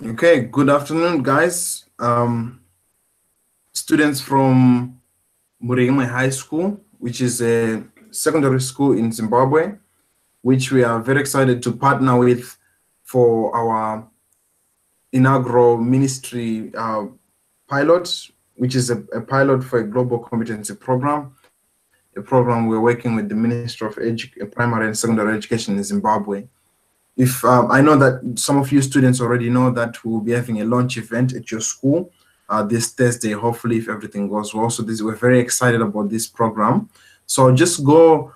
Okay, good afternoon, guys. Students from Murima High School, which is a secondary school in Zimbabwe, which we are very excited to partner with for our inaugural ministry pilot, which is a pilot for a global competency program, a program we're working with the Ministry of Primary and Secondary Education in Zimbabwe. If I know that some of you students already know that we'll be having a launch event at your school this Thursday, hopefully, if everything goes well. So we're very excited about this program. So I'll just go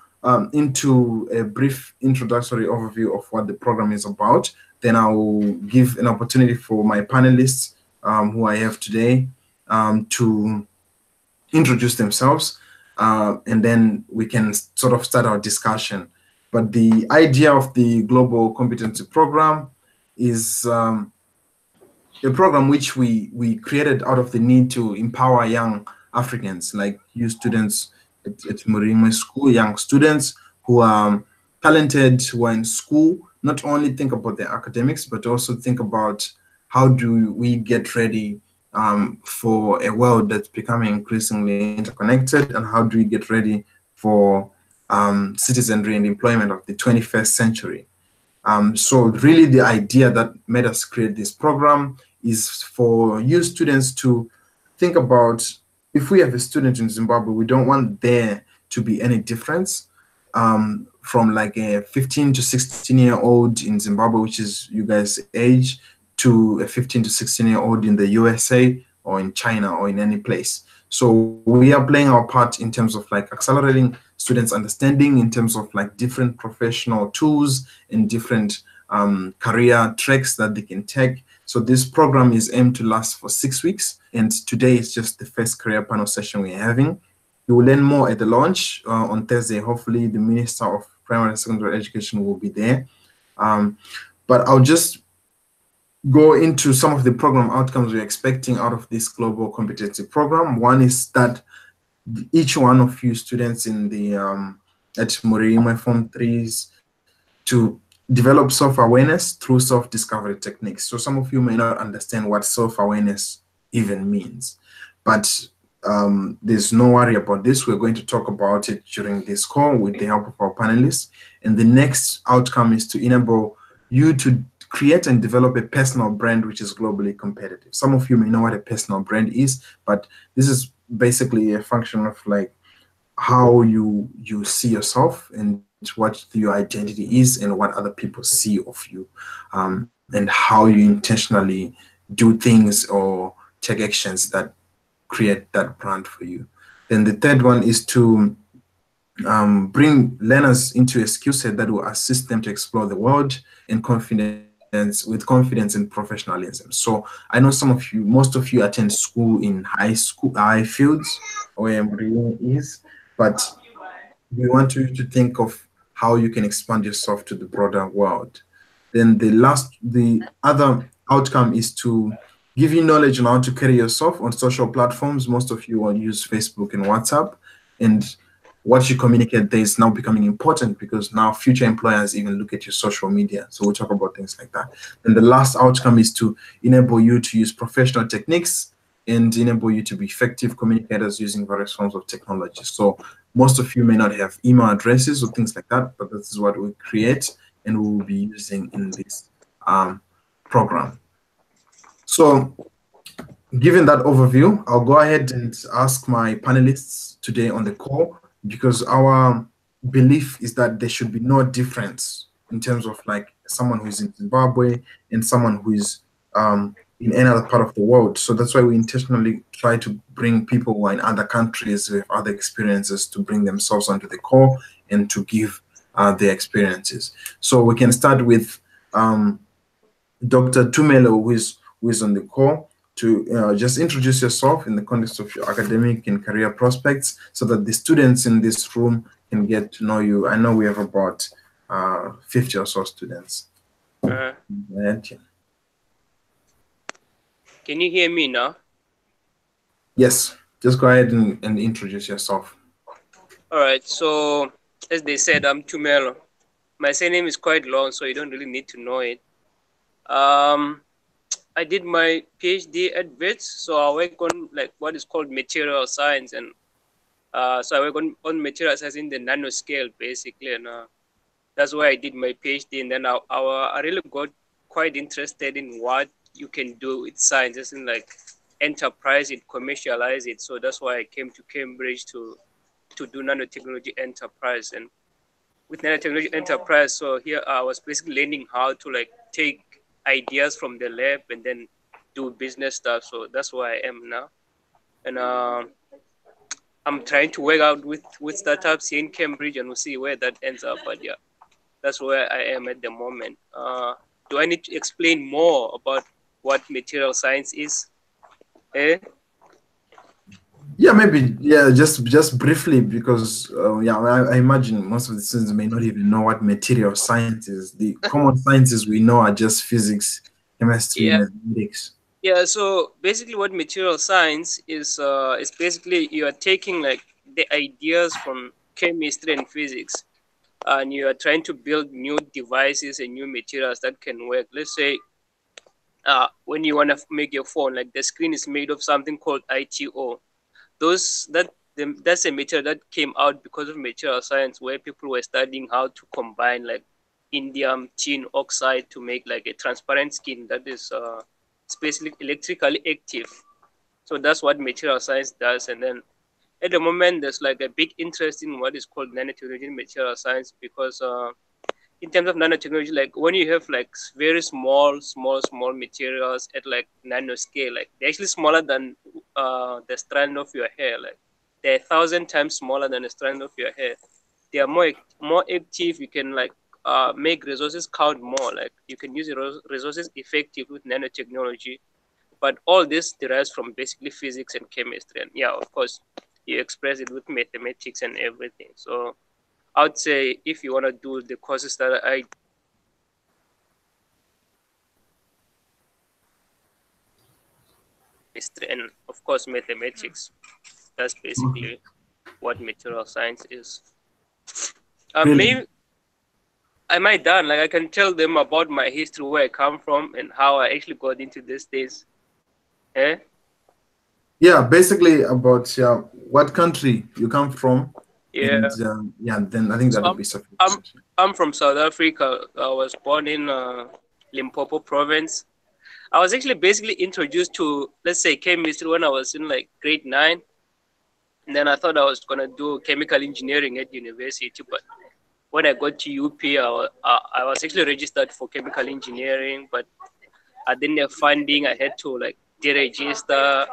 into a brief introductory overview of what the program is about. Then I will give an opportunity for my panelists who I have today to introduce themselves, and then we can sort of start our discussion. But the idea of the Global Competency Program is a program which we created out of the need to empower young Africans, like you students at Murime School, young students who are talented, who are in school, not only think about their academics, but also think about how do we get ready for a world that's becoming increasingly interconnected, and how do we get ready for citizenry and employment of the 21st century. So really the idea that made us create this program is for you students to think about, if we have a student in Zimbabwe, we don't want there to be any difference from like a 15 to 16-year-old in Zimbabwe, which is you guys' age, to a 15 to 16-year-old in the USA or in China or in any place. So we are playing our part in terms of like accelerating students' understanding in terms of like different professional tools and different career tracks that they can take. So this program is aimed to last for 6 weeks, and today is just the first career panel session we're having. You will learn more at the launch on Thursday. Hopefully the Minister of Primary and Secondary Education will be there. But I'll just go into some of the program outcomes we're expecting out of this global competency program. One is that each one of you students in the at Murima Form 3s to develop self-awareness through self-discovery techniques. So some of you may not understand what self-awareness even means, but there's no worry about this. We're going to talk about it during this call with the help of our panelists. And the next outcome is to enable you to create and develop a personal brand which is globally competitive. Some of you may know what a personal brand is, but this is basically a function of like how you see yourself and what your identity is and what other people see of you, and how you intentionally do things or take actions that create that brand for you. Then the third one is to bring learners into a skill set that will assist them to explore the world in confidence, with confidence and professionalism. So I know some of you, most of you attend school in high fields, where Mourinho is, but we want you to think of how you can expand yourself to the broader world. Then the other outcome is to give you knowledge on how to carry yourself on social platforms. Most of you will use Facebook and WhatsApp, and what you communicate there is now becoming important because now future employers even look at your social media. So we'll talk about things like that. And the last outcome is to enable you to use professional techniques and enable you to be effective communicators using various forms of technology. So most of you may not have email addresses or things like that, but this is what we create and we will be using in this program. So given that overview, I'll go ahead and ask my panelists today on the call, because our belief is that there should be no difference in terms of like someone who's in Zimbabwe and someone who is in any other part of the world. So that's why we intentionally try to bring people who are in other countries with other experiences to bring themselves onto the call and to give their experiences. So we can start with Dr. Tumelo, who is on the call, to just introduce yourself in the context of your academic and career prospects so that the students in this room can get to know you. I know we have about 50 or so students. Can you hear me now? Yes, just go ahead and introduce yourself. All right, so as they said, I'm Tumelo. My surname is quite long, so you don't really need to know it. I did my PhD at WITS, so I work on like what is called material science, and so I work on material science in the nanoscale basically, and that's why I did my PhD. And then I really got quite interested in what you can do with science, as in like enterprise it, commercialize it. So that's why I came to Cambridge to do nanotechnology enterprise. And with nanotechnology enterprise, so here I was basically learning how to like take ideas from the lab and then do business stuff. So that's where I am now. And I'm trying to work out with startups here in Cambridge, and we'll see where that ends up. But yeah, that's where I am at the moment. Do I need to explain more about what material science is? Eh? Yeah, maybe. Yeah, just briefly, because yeah, I imagine most of the students may not even know what material science is. The common sciences we know are just physics, chemistry, Yeah, mathematics. yeah. So basically, what material science is basically you are taking like the ideas from chemistry and physics, and you are trying to build new devices and new materials that can work. Let's say when you want to make your phone, like the screen is made of something called ITO. That's a material that came out because of material science, where people were studying how to combine like indium tin oxide to make like a transparent skin that is especially electrically active. So that's what material science does. And then at the moment there's like a big interest in what is called nanotechnology in material science, because in terms of nanotechnology, like when you have like very small materials at like nanoscale, like they're actually smaller than the strand of your hair. Like they're 1,000 times smaller than the strand of your hair. They are more active. You can like make resources count more. Like you can use resources effective with nanotechnology. But all this derives from basically physics and chemistry. And yeah, of course, you express it with mathematics and everything. So I would say if you want to do the courses that I and of course mathematics, that's Okay. basically what material science is. Brilliant. Maybe am I done? Like I can tell them about my history, where I come from, and how I actually got into this days. Eh? Yeah, basically about what country you come from, Yeah. and yeah, then I think So that would be I'm sufficient. I'm from South Africa. I was born in Limpopo province. I was actually basically introduced to, let's say, chemistry when I was in like grade 9. And then I thought I was gonna do chemical engineering at university, but when I got to UP, I was actually registered for chemical engineering, but I didn't have funding. I had to like deregister.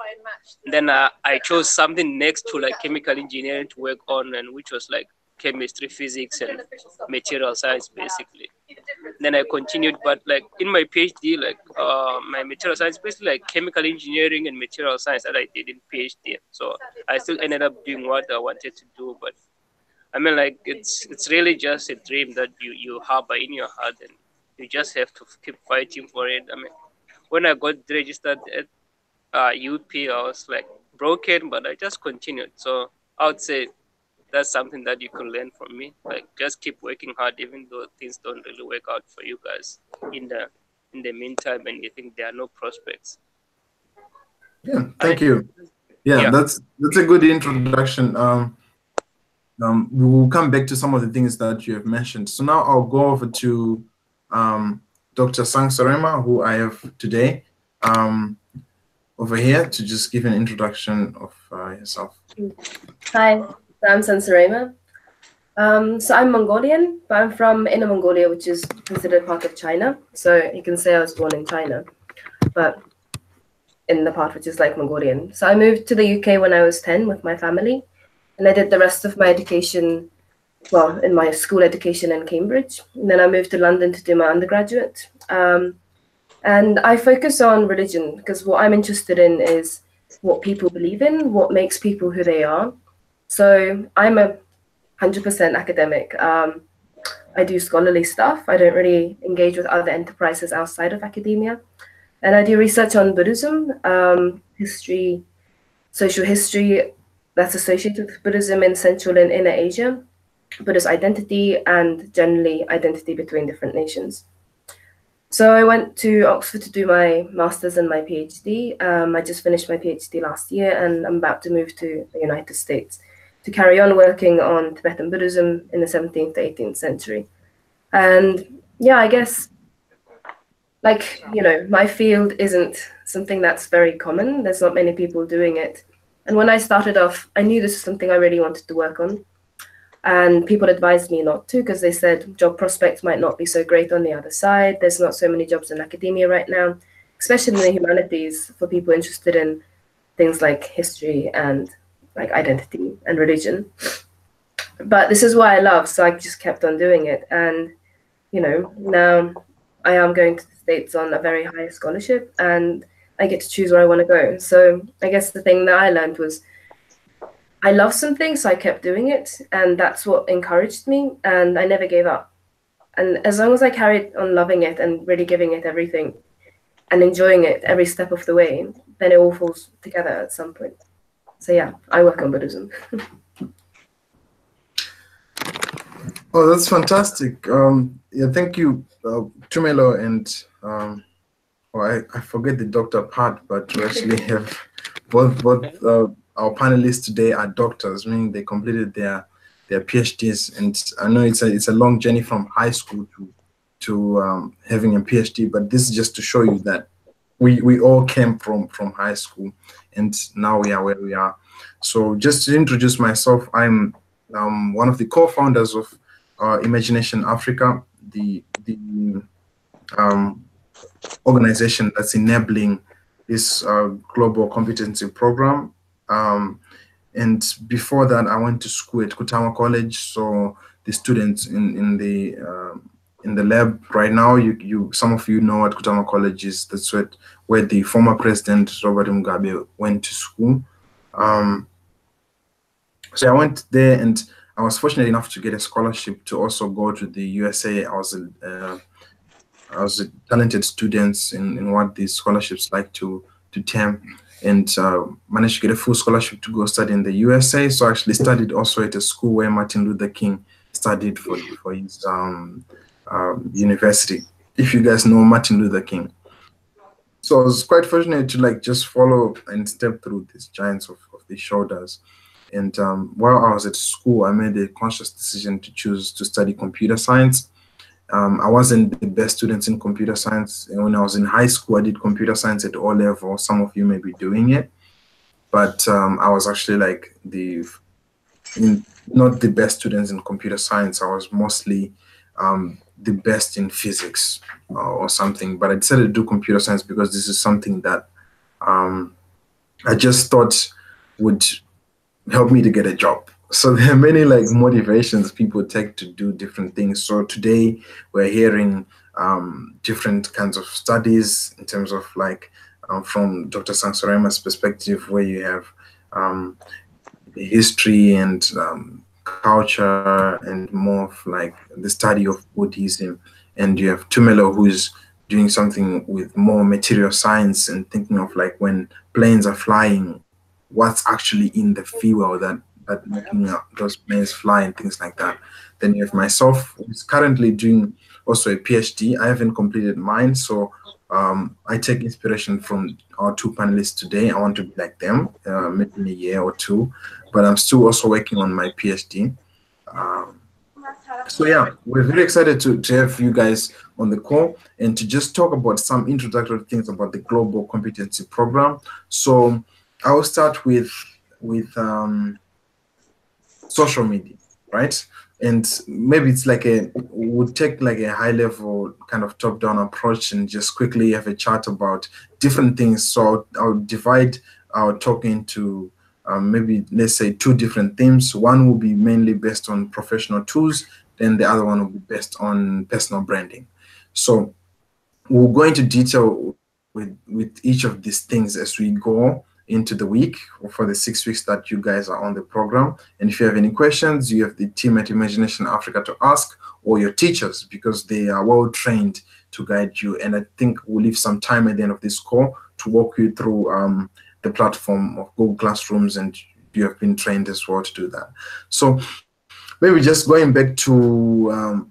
And then I chose something next to like chemical engineering to work on, and which was like chemistry, physics, and material science basically. Then I continued, but like in my PhD, like my material science, basically like chemical engineering and material science that I did in PhD. So I still ended up doing what I wanted to do, but I mean, like it's really just a dream that you harbor in your heart, and you just have to keep fighting for it. I mean, when I got registered at UP, I was like broken, but I just continued. So I would say that's something that you can learn from me. Like just keep working hard, even though things don't really work out for you guys in the meantime, and you think there are no prospects. Yeah, I mean, thank you. Yeah, yeah. that's a good introduction. We will come back to some of the things that you have mentioned. So now I'll go over to um, Dr. Sang Sarema, who I have today over here to just give an introduction of yourself. Hi, I'm Sansarema. So I'm Mongolian, but I'm from Inner Mongolia, which is considered part of China. So you can say I was born in China, but in the part which is like Mongolian. So I moved to the UK when I was 10 with my family, and I did the rest of my education, well, in my school education in Cambridge. And then I moved to London to do my undergraduate. And I focus on religion because what I'm interested in is what people believe in, what makes people who they are. So I'm a 100% academic. I do scholarly stuff. I don't really engage with other enterprises outside of academia. And I do research on Buddhism, history, social history that's associated with Buddhism in Central and Inner Asia, Buddhist identity, and generally identity between different nations. So I went to Oxford to do my master's and my PhD. I just finished my PhD last year, and I'm about to move to the United States to carry on working on Tibetan Buddhism in the 17th to 18th century. And yeah, I guess, like, my field isn't something that's very common. There's not many people doing it. And when I started off, I knew this was something I really wanted to work on. And people advised me not to, because they said job prospects might not be so great on the other side. There's not so many jobs in academia right now, especially in the humanities, for people interested in things like history and like identity and religion. But this is what I love, so I just kept on doing it. And now I am going to the States on a very high scholarship, and I get to choose where I want to go. So I guess the thing that I learned was I love something, so I kept doing it, and that's what encouraged me, and I never gave up. And as long as I carried on loving it and really giving it everything and enjoying it every step of the way, then it all falls together at some point. So yeah, I work on Buddhism. Oh, that's fantastic. Yeah, thank you, Tumelo, and I forget the doctor part, but we actually have both our panelists today are doctors, meaning they completed their PhDs, and I know it's a long journey from high school to having a PhD, but this is just to show you that we all came from high school, and now we are where we are. So just to introduce myself, I'm one of the co-founders of Imagination Africa, the organization that's enabling this global competency program. And before that, I went to school at Kutama College. So the students in the lab right now, some of you know what Kutama College is. That's where the former president Robert Mugabe went to school. So I went there, and I was fortunate enough to get a scholarship to also go to the USA. I was a talented student in what these scholarships like to term, and managed to get a full scholarship to go study in the USA. So I actually studied also at a school where Martin Luther King studied for his university. If you guys know Martin Luther King. So I was quite fortunate to just follow and step through these giants of the shoulders. And while I was at school, I made a conscious decision to choose to study computer science. I wasn't the best student in computer science. And when I was in high school, I did computer science at O level. Some of you may be doing it, but I was actually not the best students in computer science. I was mostly the best in physics or something. But I decided to do computer science because this is something that I just thought would help me to get a job. So there are many motivations people take to do different things. So today we're hearing different kinds of studies in terms of from Dr. Sangsorema's perspective, where you have history and culture and more of the study of Buddhism, and you have Tumelo, who's doing something with more material science and thinking of when planes are flying, what's actually in the fuel that making those planes fly and things like that. Then you have myself, who's currently doing also a PhD. I haven't completed mine, so I take inspiration from our two panelists today. I want to be like them, maybe in a year or two, but I'm still also working on my PhD. So yeah, we're very excited to have you guys on the call and to just talk about some introductory things about the Global Competency Program. So I will start with social media, right? And maybe it's we'll take a high level kind of top down approach and just quickly have a chat about different things. So I'll divide our talk into maybe let's say two different themes. One will be mainly based on professional tools, then the other one will be based on personal branding. So we'll go into detail with each of these things as we go into the week or for the 6 weeks that you guys are on the program. And if you have any questions, you have the team at Imagination Africa to ask, or your teachers, because they are well trained to guide you. And I think we'll leave some time at the end of this call to walk you through the platform of Google Classrooms, and you have been trained as well to do that. So maybe just going back to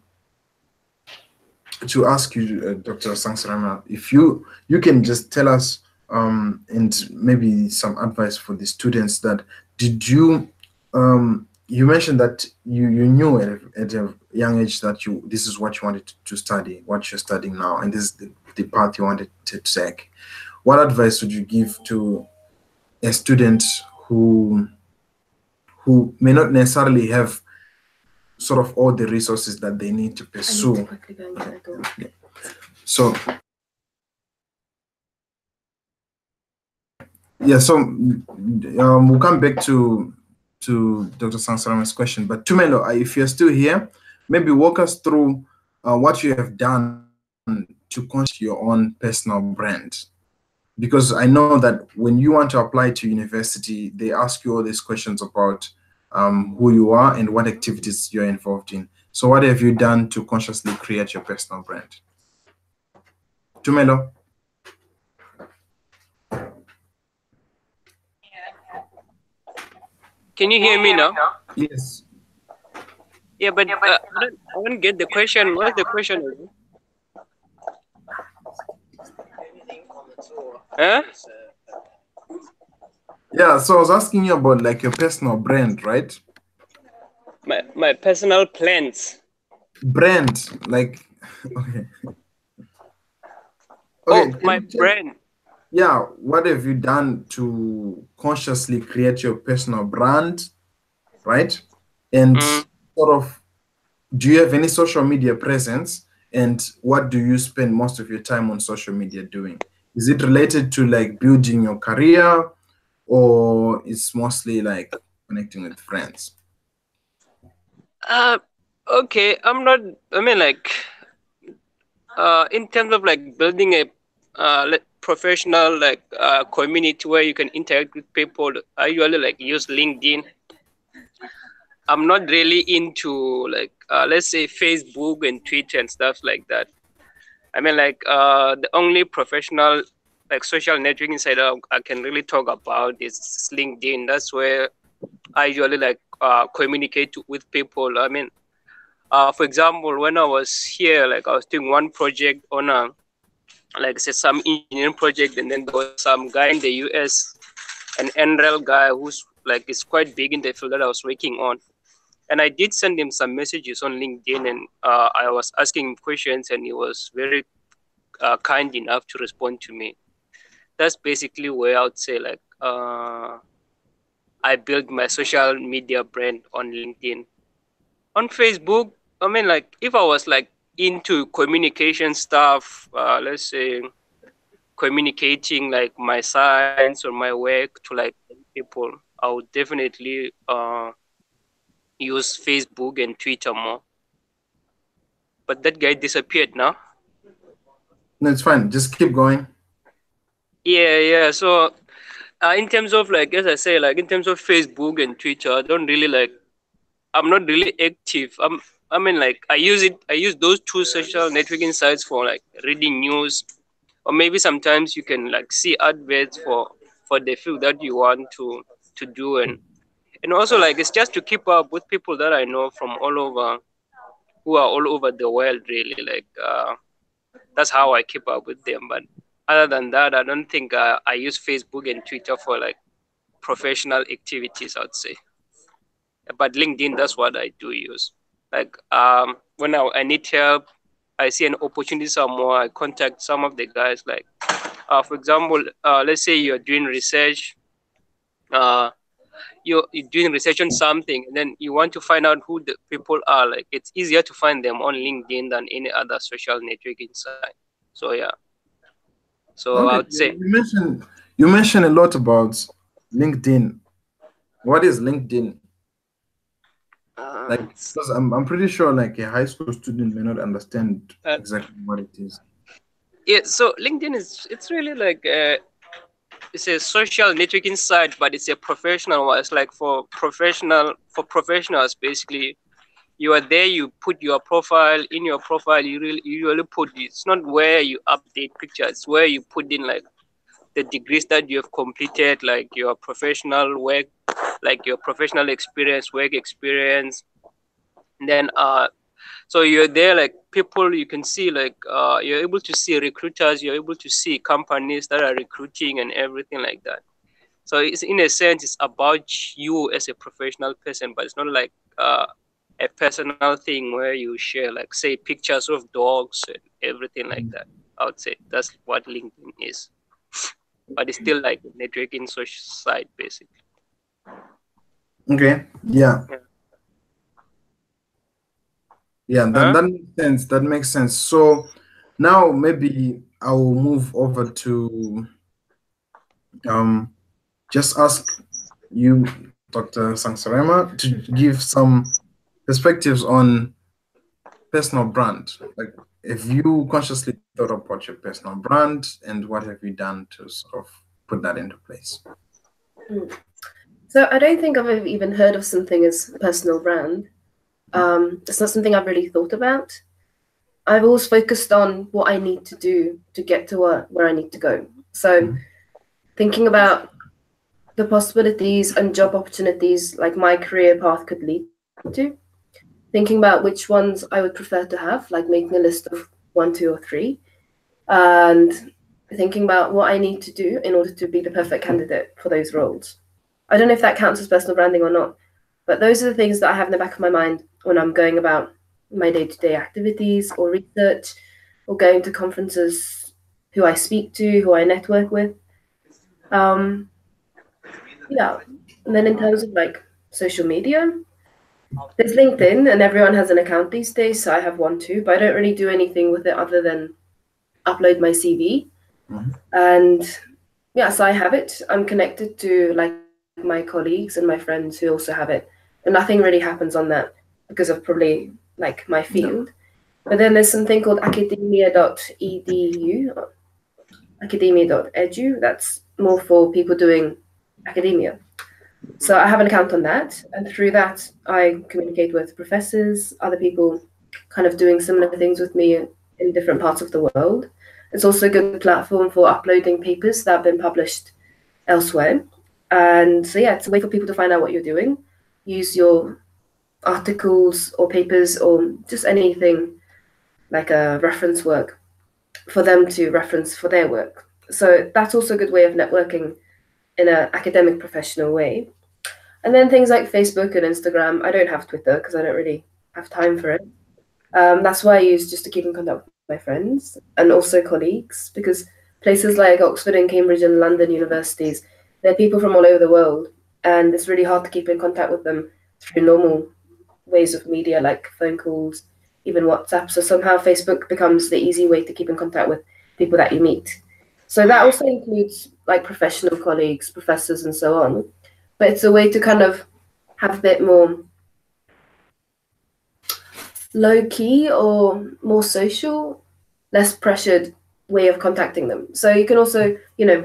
to ask you, Dr. Sangsarama, if you can just tell us and maybe some advice for the students that did you you mentioned that you knew at a young age that this is what you wanted to study, what you're studying now, and this is the path you wanted to take. What advice would you give to a student who may not necessarily have sort of all the resources that they need to pursue? Yeah. So yeah, so we'll come back to Dr. Sangsarama's question, but Tumelo, if you're still here, maybe walk us through what you have done to construct your own personal brand. Because I know that when you want to apply to university, they ask you all these questions about who you are and what activities you're involved in. So what have you done to consciously create your personal brand? Tumelo? Can you hear me now? Yes. Yeah, but I don't get the question. What's the question? Huh? Yeah, so I was asking you about like your personal brand, right? My personal plans. Brand, like okay. Oh, my brand. Yeah, what have you done to consciously create your personal brand, right? And sort of, do you have any social media presence? And what do you spend most of your time on social media doing? Is it related to like building your career, or it's mostly like connecting with friends? Okay, I'm not. I mean, like, in terms of like building a professional like community where you can interact with people, I usually like use LinkedIn. I'm not really into like let's say Facebook and Twitter and stuff like that. I mean, like the only professional like social networking site I can really talk about is LinkedIn. That's where I usually like communicate with people. I mean, for example, when I was here, like I was doing one project on a like say some engineering project, and then there was some guy in the US, an NREL guy who's like is quite big in the field that I was working on. And I did send him some messages on LinkedIn, and I was asking him questions, and he was very kind enough to respond to me. That's basically where I would say like I built my social media brand on LinkedIn. On Facebook, I mean, like if I was like into communication stuff, let's say communicating like my science or my work to like people, I would definitely use Facebook and Twitter more. But that guy disappeared now. No, it's fine. Just keep going. Yeah. So in terms of like, as I say, like in terms of Facebook and Twitter, I don't really like. I'm not really active. I mean, like I use it. I use those two social networking sites for like reading news, or maybe sometimes you can like see adverts for the field that you want to do, and also like it's just to keep up with people that I know from all over, who are all over the world. Really, like that's how I keep up with them. But other than that, I don't think I use Facebook and Twitter for like professional activities, I'd say. But LinkedIn, that's what I do use. Like when I need help, I see an opportunity somewhere, I contact some of the guys. Like for example, let's say you're doing research, uh, you're doing research on something, and then you want to find out who the people are. Like it's easier to find them on LinkedIn than any other social networking site. So yeah. So I Okay, would say you mentioned a lot about LinkedIn. What is LinkedIn? Like, because I'm pretty sure like a high school student may not understand exactly what it is. yeah. So LinkedIn is it's really like it's a social networking site, but it's a professional one. It's like for professionals basically. You are there, you put your profile. In your profile, you really put, it's not where you update pictures, it's where you put in like the degrees that you have completed, like your professional work, like your professional experience, work experience. And then So you're there, like people you can see, like you're able to see recruiters, you're able to see companies that are recruiting and everything like that. So it's, in a sense, it's about you as a professional person, but it's not like a personal thing where you share, like, say, pictures of dogs and everything like that. I would say that's what LinkedIn is, but it's still like a networking social site, basically. Okay. Yeah. Yeah. That Huh? that makes sense. That makes sense. So now maybe I will move over to just ask you, Dr. Sangsarema, to give some perspectives on personal brand. Like, if you consciously thought about your personal brand and what have you done to sort of put that into place? So I don't think I've even heard of something as personal brand. It's not something I've really thought about. I've always focused on what I need to do to get to where I need to go. So thinking about the possibilities and job opportunities like my career path could lead to, thinking about which ones I would prefer to have, like making a list of 1, 2, or 3, and thinking about what I need to do in order to be the perfect candidate for those roles. I don't know if that counts as personal branding or not, but those are the things that I have in the back of my mind when I'm going about my day-to-day activities or research or going to conferences, who I speak to, who I network with. Yeah. And then in terms of like social media, there's LinkedIn and everyone has an account these days. So I have one too, but I don't really do anything with it other than upload my CV. And yeah, so I have it. I'm connected to like my colleagues and my friends who also have it. And nothing really happens on that because of probably like my field. But then there's something called academia.edu, academia.edu. That's more for people doing academia. So I have an account on that, and through that I communicate with professors, other people kind of doing similar things with me in different parts of the world. It's also a good platform for uploading papers that have been published elsewhere. And so yeah, it's a way for people to find out what you're doing. Use your articles or papers or just anything like a reference work for them to reference for their work. So that's also a good way of networking in an academic professional way. And then things like Facebook and Instagram. I don't have Twitter because I don't really have time for it. That's why I use just to keep in contact with my friends and also colleagues, because places like Oxford and Cambridge and London universities, they're people from all over the world, and it's really hard to keep in contact with them through normal ways of media like phone calls, even WhatsApp. So somehow Facebook becomes the easy way to keep in contact with people that you meet. So that also includes like professional colleagues, professors, and so on. But it's a way to kind of have a bit more low key or more social, less pressured way of contacting them. So you can also,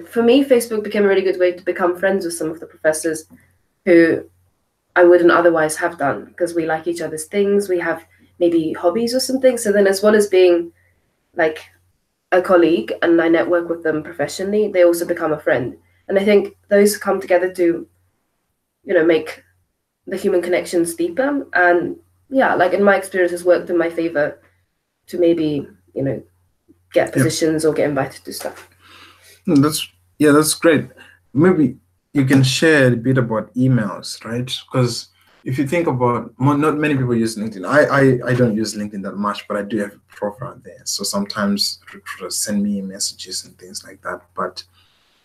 for me, Facebook became a really good way to become friends with some of the professors who I wouldn't otherwise have done because we like each other's things. We have maybe hobbies or something. So then, as well as being like a colleague and I network with them professionally, they also become a friend. And I think those come together to, make the human connections deeper. And yeah, like in my experience, has worked in my favor to maybe, get positions or get invited to stuff. That's great. Maybe you can share a bit about emails, right? Because if you think about, not many people use LinkedIn. I don't use LinkedIn that much, but I do have a profile there. So sometimes recruiters send me messages and things like that. But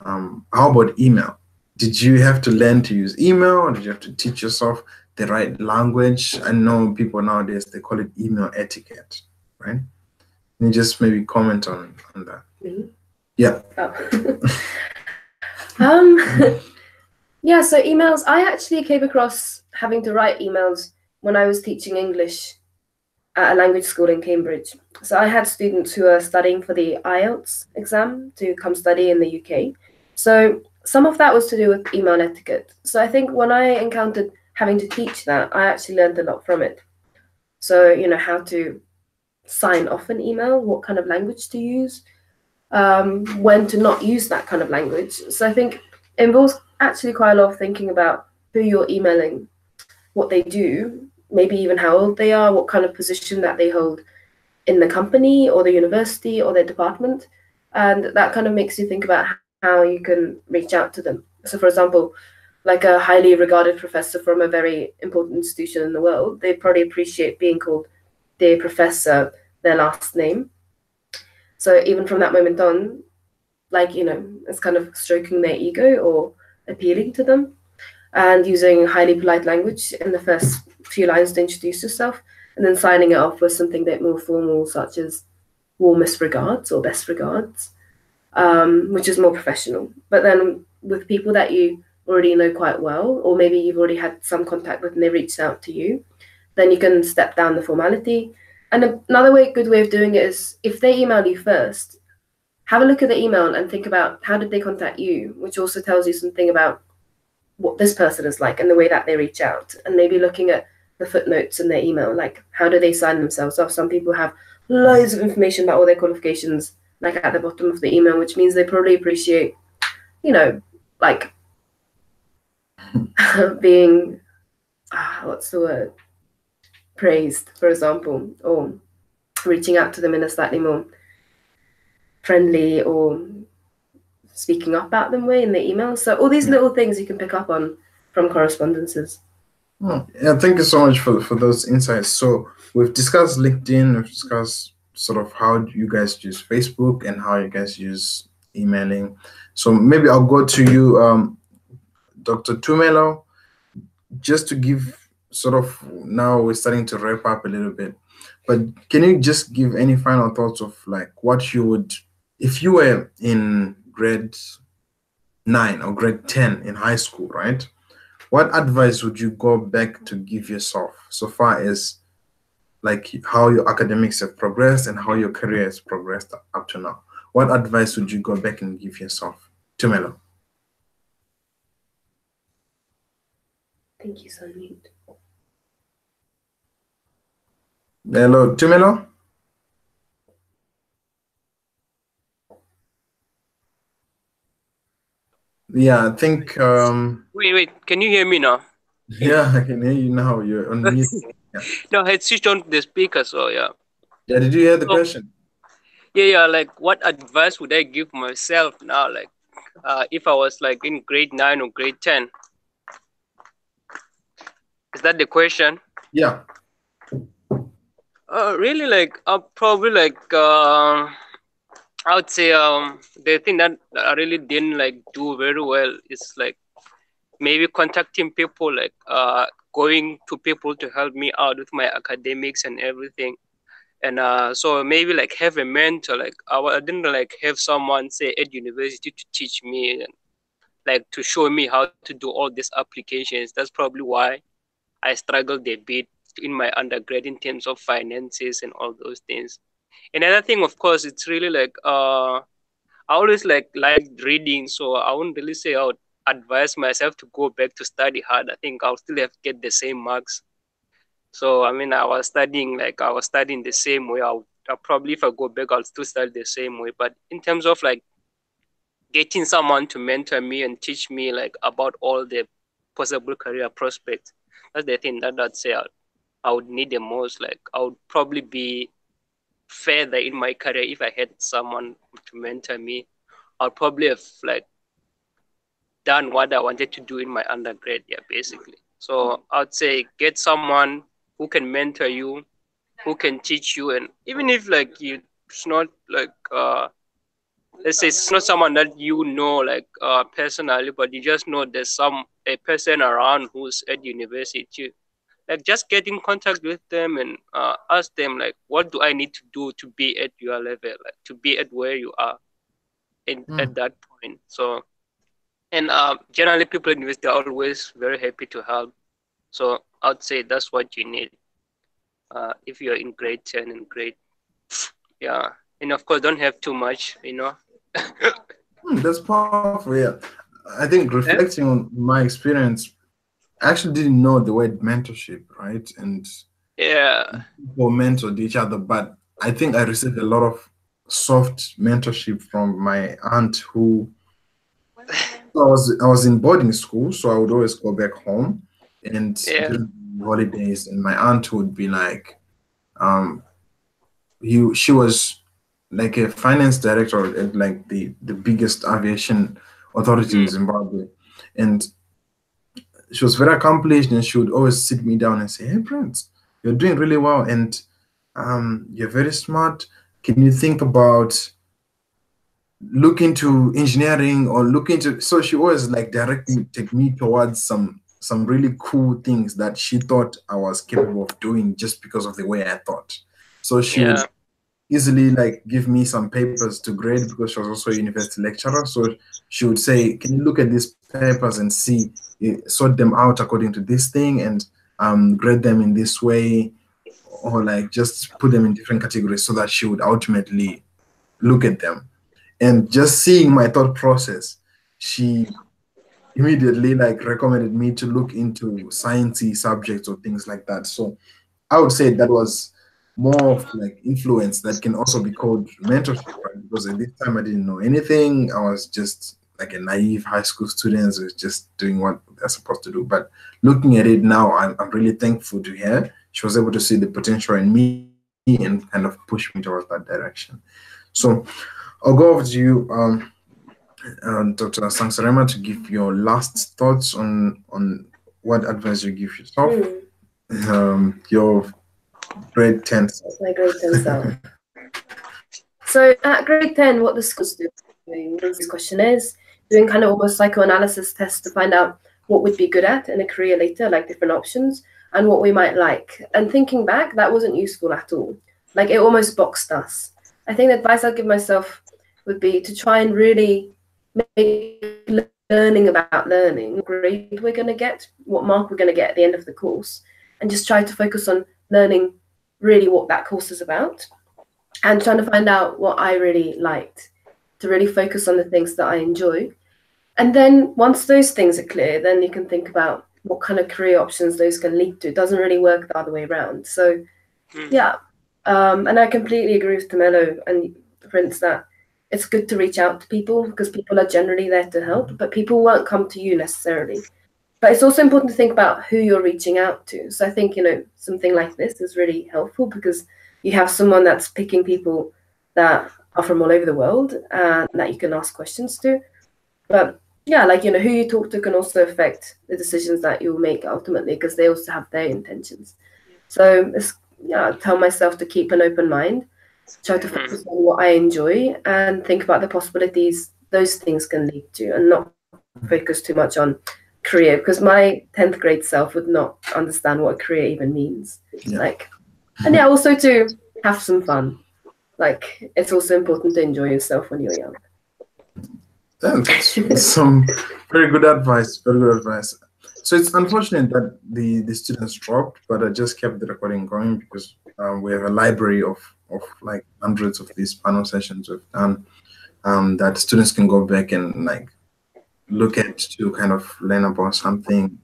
how about email? Did you have to learn to use email, or did you have to teach yourself the right language? I know people nowadays, they call it email etiquette, right? Can you just maybe comment on that? Mm-hmm. Yeah. Yeah, so emails, I actually came across having to write emails when I was teaching English at a language school in Cambridge. So I had students who are studying for the IELTS exam to come study in the UK. So some of that was to do with email etiquette. So I think when I encountered having to teach that, I actually learned a lot from it. So, how to sign off an email, what kind of language to use, when to not use that kind of language. So I think it involves actually quite a lot of thinking about who you're emailing, what they do, maybe even how old they are, what kind of position that they hold in the company or the university or their department. And that kind of makes you think about how you can reach out to them. So, for example, like a highly regarded professor from a very important institution in the world, they probably appreciate being called their professor, their last name. So even from that moment on, like, it's kind of stroking their ego or appealing to them and using highly polite language in the first few lines to introduce yourself, and then signing it off with something a bit more formal, such as warmest regards or best regards, which is more professional. But then with people that you already know quite well, or maybe you've already had some contact with and they reached out to you, then you can step down the formality. And another good way of doing it is if they email you first, have a look at the email and think about how did they contact you, which also tells you something about what this person is like and the way that they reach out, and maybe looking at the footnotes in their email, like how do they sign themselves off. Some people have loads of information about all their qualifications like at the bottom of the email, which means they probably appreciate, like being what's the word, praised, for example, or reaching out to them in a slightly more friendly or speaking up about them way in the email. So all these little things you can pick up on from correspondences. Oh, yeah, thank you so much for those insights. So we've discussed LinkedIn, we've discussed sort of how you guys use Facebook and how you guys use emailing. So maybe I'll go to you, Dr. Tumelo, just to give sort of, now we're starting to wrap up a little bit, but can you just give any final thoughts of like what you would, if you were in grade 9 or grade 10 in high school, right? What advice would you go back to give yourself so far as like how your academics have progressed and how your career has progressed up to now? What advice would you go back and give yourself? Tumelo. Thank you, Sanmeet. Hello, Tumelo? Yeah, I think Wait, can you hear me now? yeah, I can hear you now. You're on mute. Yeah. No, I had switched on the speaker, so yeah. Yeah, did you hear the So, question? yeah, like what advice would I give myself now, like if I was like in grade 9 or grade 10? Is that the question? Yeah. Really, like probably like I would say the thing that I really didn't like do very well is like maybe contacting people, like going to people to help me out with my academics and everything. And so maybe like have a mentor, like I didn't like have someone say at university to teach me and like to show me how to do all these applications. That's probably why I struggled a bit in my undergrad in terms of finances and all those things. Another thing, of course, it's really like I always like reading, so I wouldn't really say I would advise myself to go back to study hard. I think I'll still have to get the same marks. So I mean, I was studying the same way. I'll probably, if I go back, I'll still study the same way. But in terms of like getting someone to mentor me and teach me like about all the possible career prospects, that's the thing that I'd say I would need the most. Like I would probably be further in my career if I had someone to mentor me. I'll probably have like done what I wanted to do in my undergrad, yeah, basically. So I'd say get someone who can mentor you, who can teach you, and even if like it's not like let's say it's not someone that you know like personally, but you just know there's a person around who's at university, like just get in contact with them and ask them like what do I need to do to be at your level, like to be at where you are at that point. So and generally people at university are always very happy to help. So I'd say that's what you need if you're in grade 10 and grade, yeah, and of course don't have too much, That's powerful. Yeah, I think reflecting on my experience, I actually didn't know the word mentorship, right? And yeah, people mentored each other, but I think I received a lot of soft mentorship from my aunt who I was in boarding school, so I would always go back home, and yeah, during holidays, and my aunt would be like, she was like a finance director at like the biggest aviation authority in Zimbabwe, and she was very accomplished, and she would always sit me down and say, "Hey, Prince, you're doing really well, and you're very smart. Can you think about look into engineering or look into?" So she always like take me towards some really cool things that she thought I was capable of doing just because of the way I thought. So she would easily like give me some papers to grade because she was also a university lecturer. So she would say, "Can you look at these papers and see, sort them out according to this thing, and grade them in this way, or like just put them in different categories," so that she would ultimately look at them. And just seeing my thought process, she immediately like recommended me to look into sciencey subjects or things like that. So I would say that was more of like influence that can also be called mentorship, right? Because at this time I didn't know anything. I was just like a naive high school student who was just doing what they're supposed to do. But looking at it now, I'm really thankful to her. She was able to see the potential in me and kind of push me towards that direction. So I'll go over to you, Dr. Sangsarema, to give your last thoughts on what advice you give yourself. Your grade 10 self. My grade 10 self. So at grade 10, what the school's doing, this question is, doing kind of almost psychoanalysis tests to find out what we'd be good at in a career later, like different options, and what we might like. And thinking back, that wasn't useful at all. Like it almost boxed us. I think the advice I'd give myself would be to try and really make learning about learning, what grade we're going to get, what mark we're going to get at the end of the course, and just try to focus on learning really what that course is about and trying to find out what I really liked, to really focus on the things that I enjoy. And then once those things are clear, then you can think about what kind of career options those can lead to. It doesn't really work the other way around. So yeah, and I completely agree with Tamelo and Prince that it's good to reach out to people because people are generally there to help, but people won't come to you necessarily. But it's also important to think about who you're reaching out to. So I think, something like this is really helpful because you have someone that's picking people that are from all over the world and that you can ask questions to. But yeah, who you talk to can also affect the decisions that you'll make ultimately because they also have their intentions. So I tell myself to keep an open mind, try to focus on what I enjoy and think about the possibilities those things can lead to and not focus too much on career because my 10th grade self would not understand what career even means. Also to have some fun. It's also important to enjoy yourself when you're young. That's some very good advice. Very good advice. So it's unfortunate that the students dropped, but I just kept the recording going because we have a library of like hundreds of these panel sessions we've done that students can go back and like look at to kind of learn about something.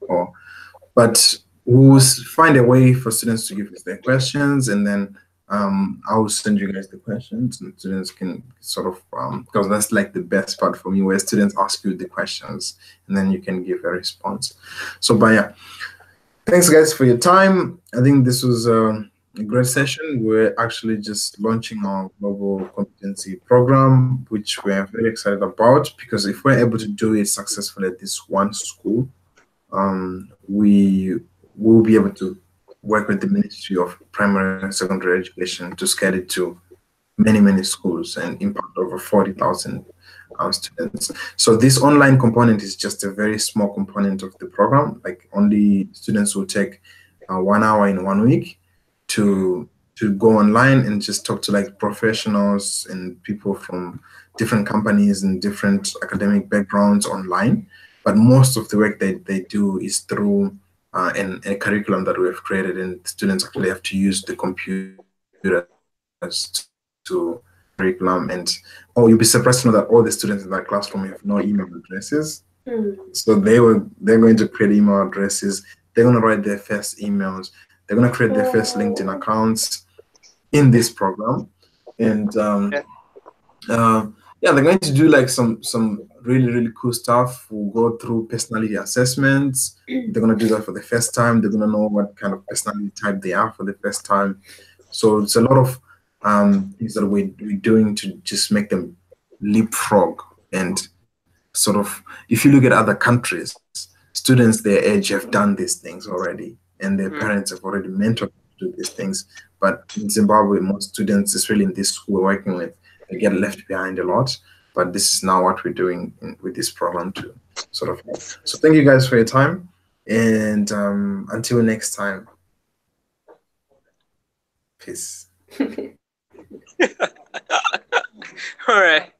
But we'll find a way for students to give us their questions, and then I'll send you guys the questions, and students can sort of because that's like the best part for me, where students ask you the questions, and then you can give a response. So, but yeah, thanks guys for your time. I think this was a great session. We're actually just launching our global competency program, which we're very excited about because if we're able to do it successfully at this one school, we will be able to work with the Ministry of Primary and Secondary Education to scale it to many schools and impact over 40,000 students. So this online component is just a very small component of the program. Like only students will take 1 hour in 1 week to go online and just talk to like professionals and people from different companies and different academic backgrounds online. But most of the work they do is through a curriculum that we have created, and students actually have to use the computer to curriculum. And you'll be surprised to know that all the students in that classroom have no email addresses. So they're going to create email addresses. They're going to write their first emails. They're going to create their first LinkedIn accounts in this program, and they're going to do like some really, really cool stuff. We'll go through personality assessments. They're going to do that for the first time. They're going to know what kind of personality type they are for the first time. So it's a lot of things that we're doing to just make them leapfrog. And sort of, if you look at other countries, students their age have done these things already, and their parents have already mentored them to do these things. But in Zimbabwe, most students, especially in this school we're working with, they get left behind a lot. But this is now what we're doing with this program to sort of help. So thank you guys for your time, and until next time, peace. All right.